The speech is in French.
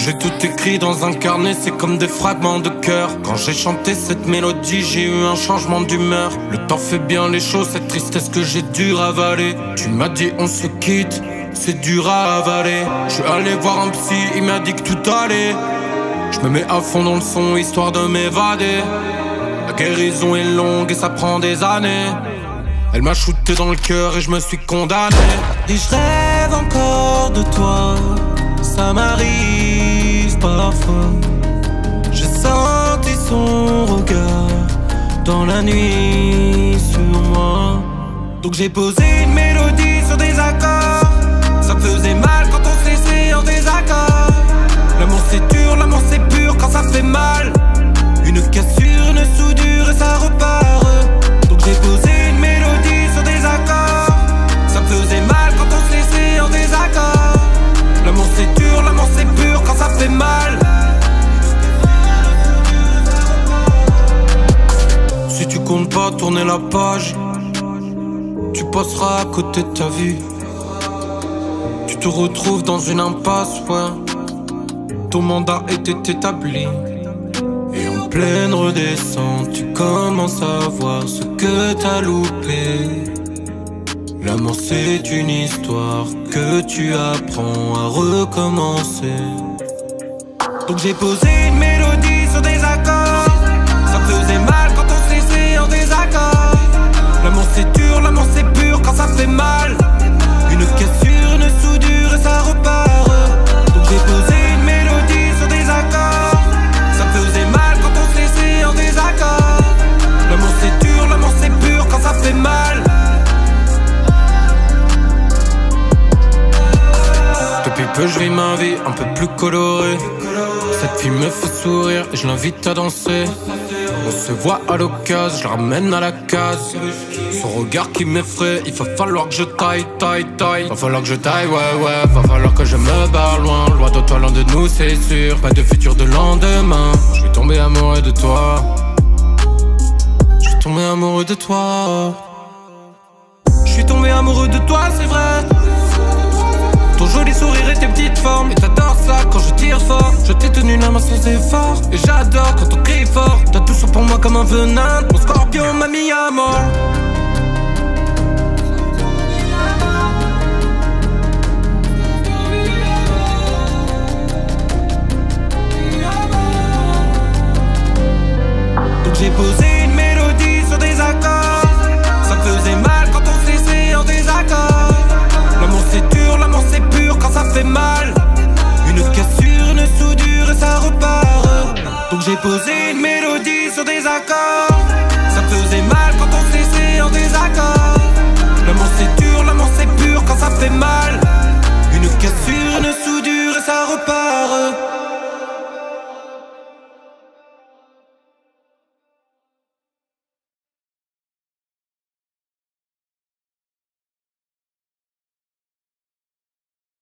J'ai tout écrit dans un carnet, c'est comme des fragments de cœur. Quand j'ai chanté cette mélodie, j'ai eu un changement d'humeur. Le temps fait bien les choses, cette tristesse que j'ai dû ravaler. Tu m'as dit on se quitte, c'est dur à avaler. Je suis allé voir un psy, il m'a dit que tout allait. Je me mets à fond dans le son, histoire de m'évader. La guérison est longue et ça prend des années. Elle m'a shooté dans le cœur et je me suis condamné. Et je rêve encore de toi, ça m'arrive parfois. J'ai senti son regard dans la nuit sur moi. Donc j'ai posé une mélodie sur des accords. Ça faisait mal quand on se laissait en désaccord. L'amour c'est dur, l'amour c'est pur quand ça fait mal. Une cassure, une soudure et ça repart. Donc j'ai posé une mélodie sur des accords. Ça faisait mal quand on se laissait en désaccord. L'amour c'est dur, l'amour c'est pur quand ça fait mal. Si tu comptes pas tourner la page, tu passeras à côté de ta vie. Tu te retrouves dans une impasse, ouais. Ton mandat était établi. Et en pleine redescente, tu commences à voir ce que t'as loupé. L'amour c'est une histoire que tu apprends à recommencer. Donc j'ai posé une mélodie sur des accords. Ça faisait mal quand on se laissait en désaccord. L'amour c'est dur, l'amour c'est pur quand ça fait mal. Une cassure, une soudure et ça repart. Donc j'ai posé une mélodie sur des accords. Ça faisait mal quand on se laissait en désaccord. L'amour c'est dur, l'amour c'est pur quand ça fait mal. Depuis peu je vis ma vie un peu plus colorée. Cette fille me fait sourire et je l'invite à danser. On se voit à l'occasion, je la ramène à la case. Son regard qui m'effraie, il va falloir que je taille. Va falloir que je taille, ouais, va falloir que je me barre loin. Loin de toi, loin de nous, c'est sûr. Pas de futur de lendemain. Je suis tombé amoureux de toi. Je suis tombé amoureux de toi. Je suis tombé amoureux de toi, c'est vrai. Ton joli sourire et tes petites formes. Et t'adores ça quand je tire fort. Je t'ai tenu la main sans effort. Et j'adore quand on crie fort. T'as tout ça pour moi comme un venin. Mon scorpion m'a mis à mort.